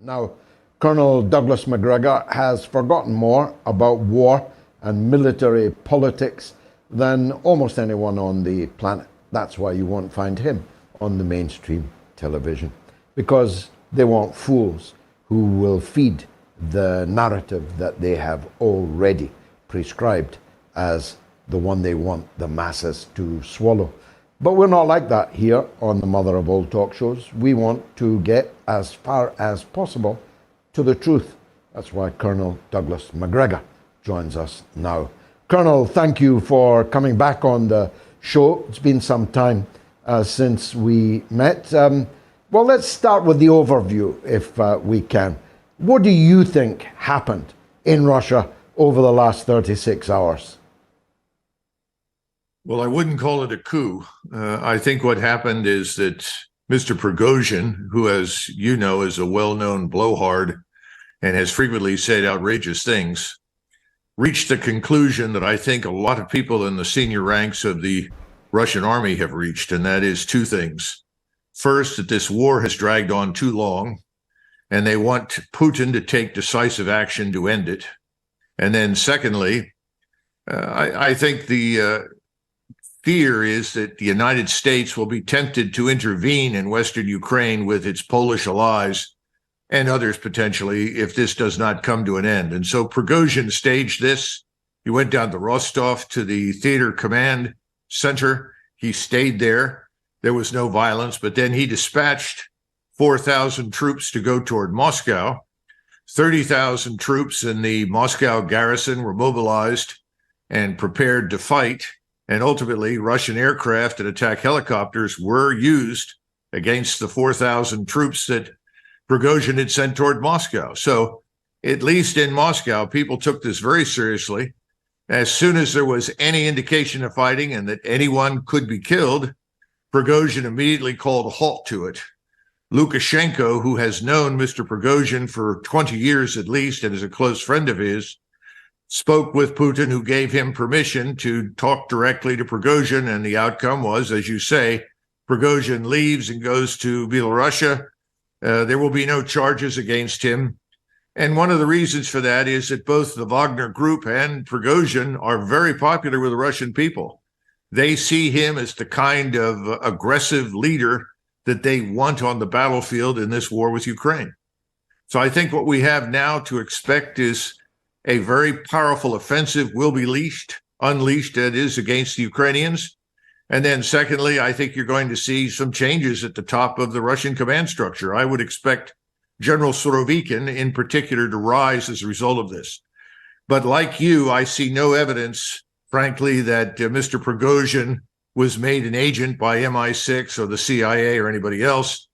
Now, Colonel Douglas Macgregor has forgotten more about war and military politics than almost anyone on the planet. That's why you won't find him on the mainstream television, because they want fools who will feed the narrative that they have already prescribed as the one they want the masses to swallow. But we're not like that here on the mother of all talk shows. We want to get as far as possible to the truth. That's why Colonel Douglas Macgregor joins us now. Colonel, thank you for coming back on the show. It's been some time since we met. Well, let's start with the overview, if we can. What do you think happened in Russia over the last 36 hours? Well, I wouldn't call it a coup. I think what happened is that Mr. Prigozhin, who, as you know, is a well-known blowhard and has frequently said outrageous things, reached the conclusion that I think a lot of people in the senior ranks of the Russian army have reached, and that is two things. First, that this war has dragged on too long, and they want Putin to take decisive action to end it. And then secondly, I think the fear is that the United States will be tempted to intervene in Western Ukraine with its Polish allies and others potentially if this does not come to an end. And so Prigozhin staged this. He went down to Rostov to the theater command center. He stayed there. There was no violence, but then he dispatched 4,000 troops to go toward Moscow. 30,000 troops in the Moscow garrison were mobilized and prepared to fight. And ultimately, Russian aircraft and attack helicopters were used against the 4,000 troops that Prigozhin had sent toward Moscow. So at least in Moscow, people took this very seriously. As soon as there was any indication of fighting and that anyone could be killed, Prigozhin immediately called a halt to it. Lukashenko, who has known Mr. Prigozhin for 20 years at least and is a close friend of his, spoke with Putin, who gave him permission to talk directly to Prigozhin, and the outcome was, as you say, Prigozhin leaves and goes to Belarusia. There will be no charges against him. And one of the reasons for that is that both the Wagner Group and Prigozhin are very popular with the Russian people. They see him as the kind of aggressive leader that they want on the battlefield in this war with Ukraine. So I think what we have now to expect is a very powerful offensive will be unleashed, that is, against the Ukrainians. And then secondly, I think you're going to see some changes at the top of the Russian command structure. I would expect General Surovikin in particular to rise as a result of this. But like you, I see no evidence, frankly, that Mr. Prigozhin was made an agent by MI6 or the CIA or anybody else.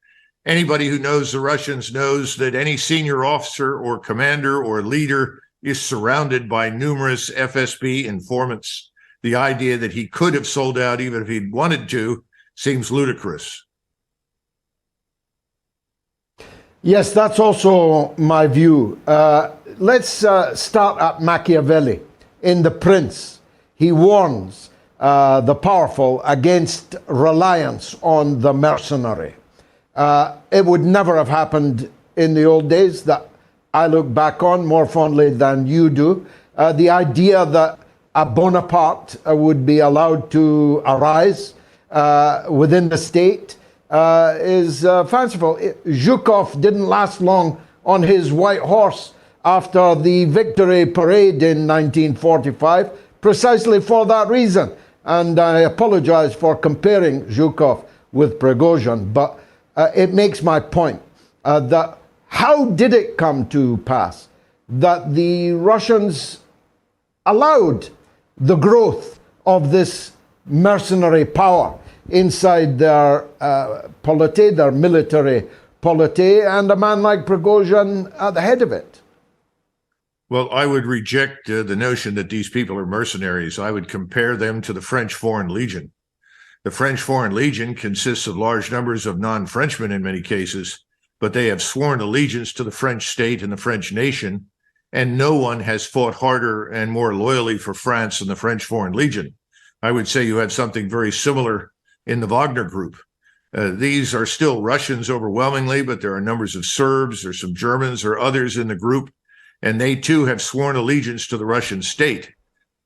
Anybody who knows the Russians knows that any senior officer or commander or leader is surrounded by numerous FSB informants. The idea that he could have sold out even if he'd wanted to seems ludicrous. Yes, that's also my view. Let's start at Machiavelli in The Prince. He warns the powerful against reliance on the mercenary. It would never have happened in the old days that I look back on more fondly than you do. The idea that a Bonaparte would be allowed to arise within the state is fanciful. Zhukov didn't last long on his white horse after the victory parade in 1945, precisely for that reason. And I apologize for comparing Zhukov with Prigozhin, but it makes my point that how did it come to pass that the Russians allowed the growth of this mercenary power inside their polity, their military polity, and a man like Prigozhin at the head of it? Well, I would reject the notion that these people are mercenaries. I would compare them to the French Foreign Legion. The French Foreign Legion consists of large numbers of non-Frenchmen in many cases, but they have sworn allegiance to the French state and the French nation, and no one has fought harder and more loyally for France than the French Foreign Legion. I would say you have something very similar in the Wagner Group. These are still Russians overwhelmingly, but there are numbers of Serbs or some Germans or others in the group, and they too have sworn allegiance to the Russian state.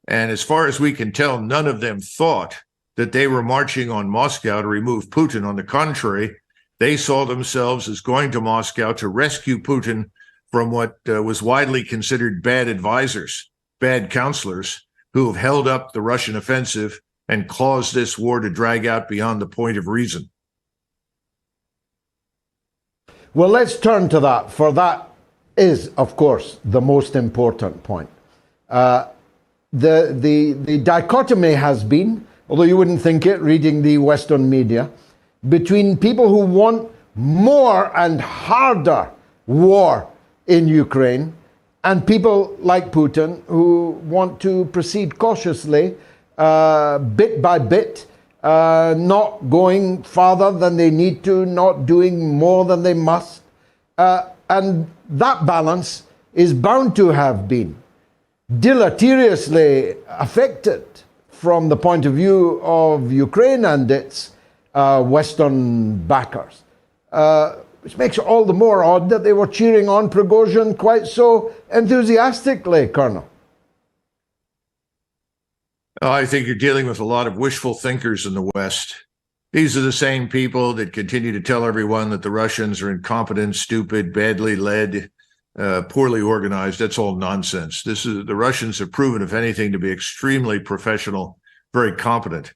And as far as we can tell, none of them thought that they were marching on Moscow to remove Putin. On the contrary, they saw themselves as going to Moscow to rescue Putin from what was widely considered bad advisors, bad counselors, who have held up the Russian offensive and caused this war to drag out beyond the point of reason. Well, let's turn to that, for that is, of course, the most important point. The dichotomy has been, although you wouldn't think it reading the Western media, between people who want more and harder war in Ukraine and people like Putin who want to proceed cautiously, bit by bit, not going farther than they need to, not doing more than they must. And that balance is bound to have been deleteriously affected from the point of view of Ukraine and its Western backers. Which makes it all the more odd that they were cheering on Prigozhin quite so enthusiastically, Colonel. I think you're dealing with a lot of wishful thinkers in the West. These are the same people that continue to tell everyone that the Russians are incompetent, stupid, badly led, poorly organized. That's all nonsense. The Russians have proven, if anything, to be extremely professional, very competent.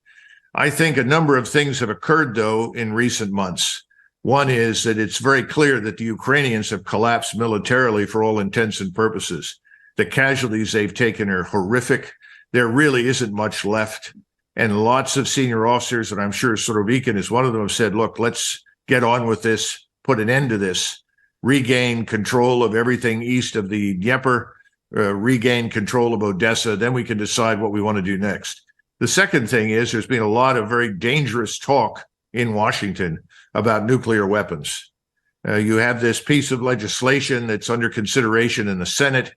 I think a number of things have occurred, though, in recent months. One is that it's very clear that the Ukrainians have collapsed militarily for all intents and purposes. The casualties they've taken are horrific. There really isn't much left. And lots of senior officers, and I'm sure Surovikin is one of them, have said, look, let's get on with this, put an end to this, regain control of everything east of the Dnieper, regain control of Odessa, then we can decide what we want to do next. The second thing is there's been a lot of very dangerous talk in Washington about nuclear weapons. You have this piece of legislation that's under consideration in the Senate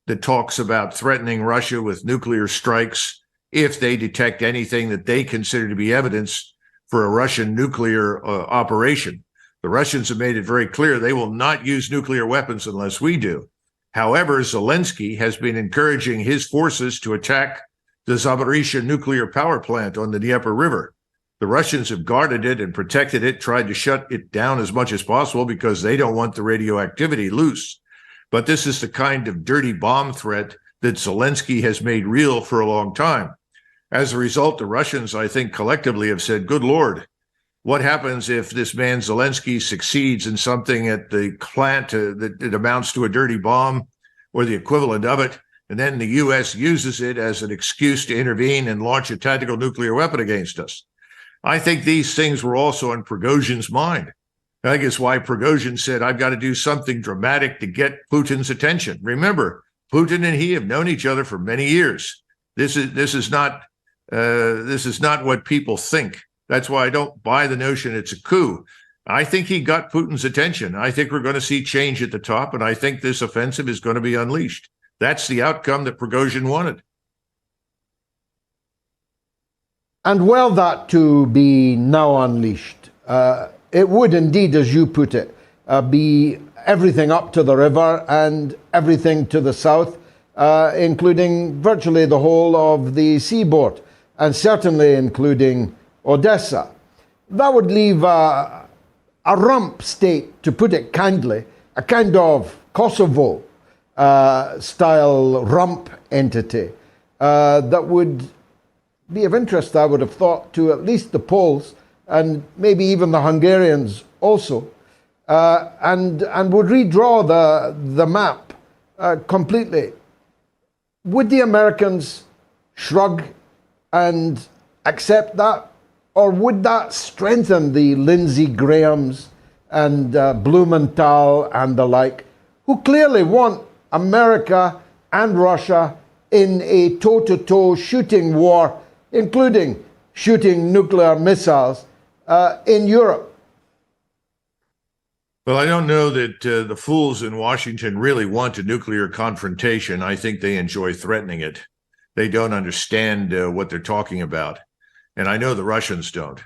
that talks about threatening Russia with nuclear strikes if they detect anything that they consider to be evidence for a Russian nuclear operation. The Russians have made it very clear they will not use nuclear weapons unless we do. However, Zelensky has been encouraging his forces to attack the Zaporizhzhia nuclear power plant on the Dnieper River. The Russians have guarded it and protected it, tried to shut it down as much as possible because they don't want the radioactivity loose. But this is the kind of dirty bomb threat that Zelensky has made real for a long time. As a result, the Russians, I think, collectively have said, good Lord, what happens if this man Zelensky succeeds in something at the plant that it amounts to a dirty bomb or the equivalent of it, and then the U.S. uses it as an excuse to intervene and launch a tactical nuclear weapon against us? I think these things were also on Prigozhin's mind. I think it's why Prigozhin said, I've got to do something dramatic to get Putin's attention. Remember, Putin and he have known each other for many years. This is not what people think. That's why I don't buy the notion it's a coup. I think he got Putin's attention. I think we're going to see change at the top, and I think this offensive is going to be unleashed. That's the outcome that Prigozhin wanted. And were that to be now unleashed, it would indeed, as you put it, be everything up to the river and everything to the south, including virtually the whole of the seaboard, and certainly including Odessa. That would leave a rump state, to put it kindly, a kind of Kosovo style rump entity that would be of interest, I would have thought, to at least the Poles and maybe even the Hungarians also, and would redraw the map completely. Would the Americans shrug and accept that, or would that strengthen the Lindsey Grahams and Blumenthal and the like, who clearly want America and Russia in a toe-to-toe shooting war, including shooting nuclear missiles in Europe? Well, I don't know that the fools in Washington really want a nuclear confrontation. I think they enjoy threatening it. They don't understand what they're talking about. And I know the Russians don't.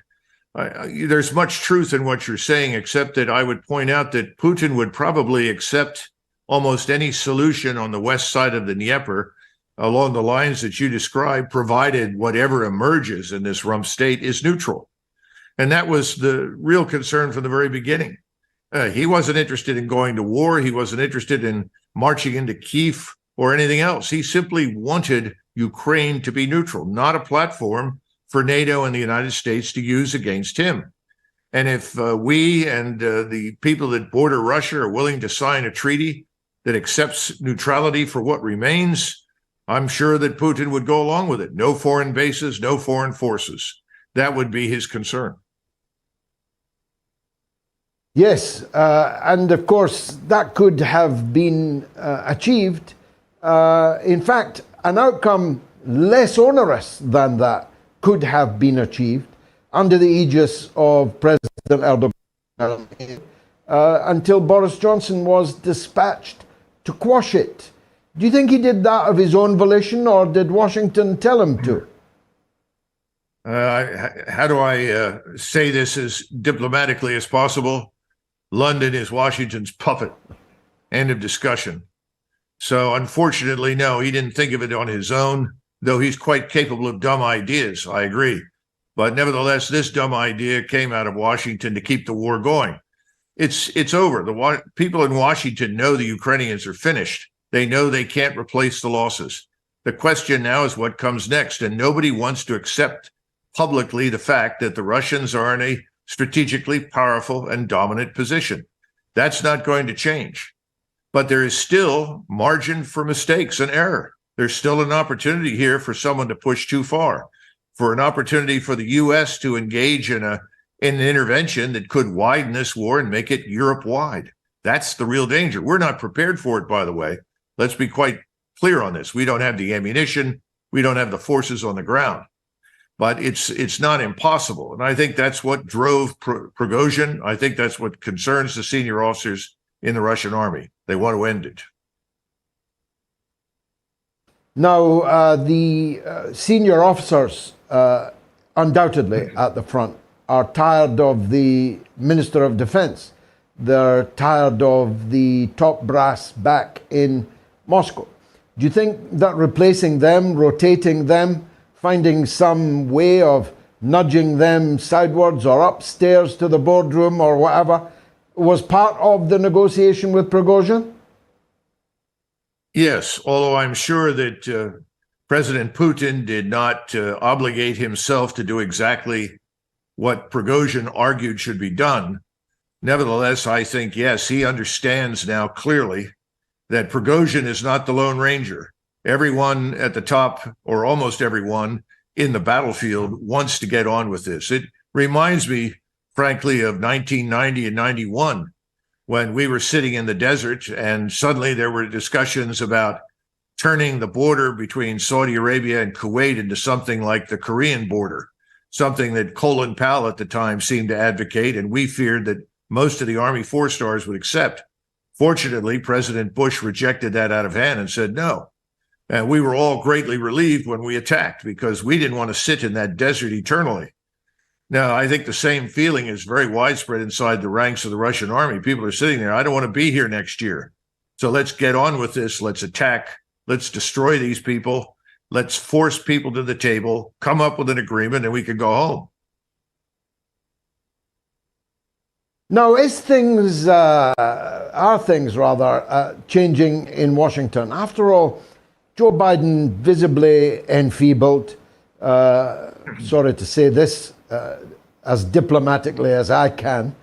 There's much truth in what you're saying, except that I would point out that Putin would probably accept almost any solution on the west side of the Dnieper along the lines that you described, provided whatever emerges in this rump state is neutral. And that was the real concern from the very beginning. He wasn't interested in going to war. He wasn't interested in marching into Kyiv or anything else. He simply wanted Ukraine to be neutral, not a platform for NATO and the United States to use against him. And if we and the people that border Russia are willing to sign a treaty that accepts neutrality for what remains, I'm sure that Putin would go along with it. No foreign bases, no foreign forces. That would be his concern. Yes, and of course that could have been achieved. In fact, an outcome less onerous than that could have been achieved under the aegis of President Erdogan until Boris Johnson was dispatched to quash it. Do you think he did that of his own volition, or did Washington tell him to? How do I say this as diplomatically as possible? London is Washington's puppet. End of discussion. So unfortunately, no, he didn't think of it on his own, though he's quite capable of dumb ideas, I agree. But nevertheless, this dumb idea came out of Washington to keep the war going. It's over. The people in Washington know the Ukrainians are finished. They know they can't replace the losses. The question now is what comes next, and nobody wants to accept publicly the fact that the Russians are in a strategically powerful and dominant position. That's not going to change. But there is still margin for mistakes and error. There's still an opportunity here for someone to push too far, for an opportunity for the U.S. to engage in an intervention that could widen this war and make it Europe-wide. That's the real danger. We're not prepared for it, by the way. Let's be quite clear on this. We don't have the ammunition. We don't have the forces on the ground. But it's not impossible. And I think that's what drove Prigozhin. I think that's what concerns the senior officers in the Russian army. They want to end it. Now, the senior officers, undoubtedly at the front, are tired of the Minister of Defense. They're tired of the top brass back in Moscow. Do you think that replacing them, rotating them, finding some way of nudging them sidewards or upstairs to the boardroom or whatever, was part of the negotiation with Prigozhin? Yes, although I'm sure that President Putin did not obligate himself to do exactly what Prigozhin argued should be done. Nevertheless, I think, yes, he understands now clearly that Prigozhin is not the Lone Ranger. Everyone at the top, or almost everyone in the battlefield, wants to get on with this. It reminds me, frankly, of 1990 and 91, when we were sitting in the desert and suddenly there were discussions about turning the border between Saudi Arabia and Kuwait into something like the Korean border, something that Colin Powell at the time seemed to advocate, and we feared that most of the Army four-stars would accept. Fortunately, President Bush rejected that out of hand and said no. And we were all greatly relieved when we attacked, because we didn't want to sit in that desert eternally. Now, I think the same feeling is very widespread inside the ranks of the Russian army. People are sitting there, I don't want to be here next year. So let's get on with this. Let's attack. Let's destroy these people. Let's force people to the table, come up with an agreement, and we can go home. Now, are things changing in Washington? After all, Joe Biden visibly enfeebled, sorry to say this as diplomatically as I can.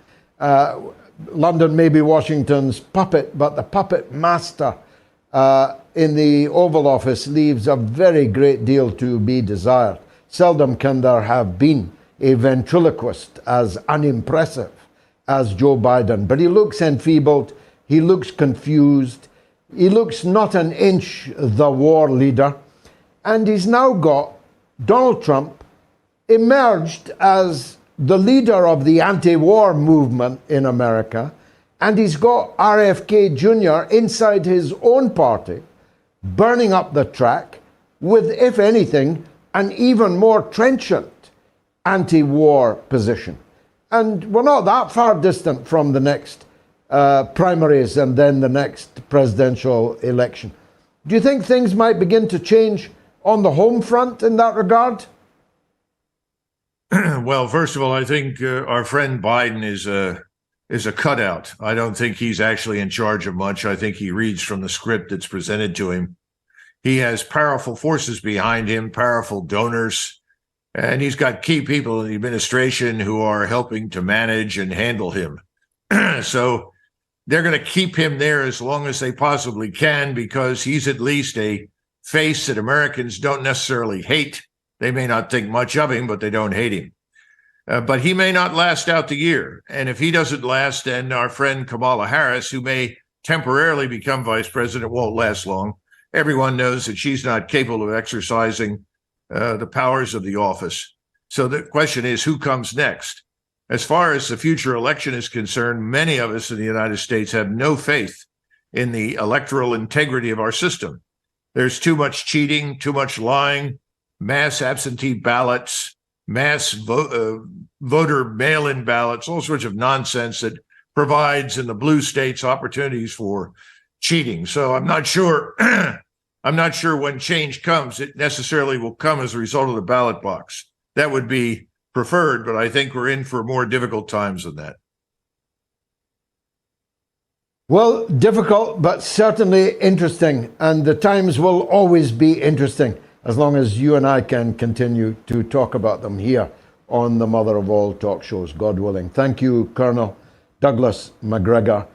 London may be Washington's puppet, but the puppet master in the Oval Office leaves a very great deal to be desired. Seldom can there have been a ventriloquist as unimpressive as Joe Biden, but he looks enfeebled, he looks confused, he looks not an inch the war leader, and he's now got Donald Trump emerged as the leader of the anti-war movement in America, and he's got RFK Jr. inside his own party, burning up the track with, if anything, an even more trenchant anti-war position. And we're not that far distant from the next primaries and then the next presidential election. Do you think things might begin to change on the home front in that regard? Well, first of all, I think our friend Biden is a cutout. I don't think he's actually in charge of much. I think he reads from the script that's presented to him. He has powerful forces behind him, powerful donors, and he's got key people in the administration who are helping to manage and handle him. So they're going to keep him there as long as they possibly can, because he's at least a face that Americans don't necessarily hate. They may not think much of him, but they don't hate him. But he may not last out the year. And if he doesn't last, then our friend Kamala Harris, who may temporarily become vice president, won't last long. Everyone knows that she's not capable of exercising the powers of the office. So the question is, who comes next? As far as the future election is concerned, many of us in the United States have no faith in the electoral integrity of our system. There's too much cheating, too much lying, mass absentee ballots, mass voter mail-in ballots, all sorts of nonsense that provides in the blue states opportunities for cheating. So I'm not sure. I'm not sure when change comes, it necessarily will come as a result of the ballot box. That would be preferred, but I think we're in for more difficult times than that. Well, difficult, but certainly interesting. And the times will always be interesting as long as you and I can continue to talk about them here on the Mother of All talk shows, God willing. Thank you, Colonel Douglas Macgregor.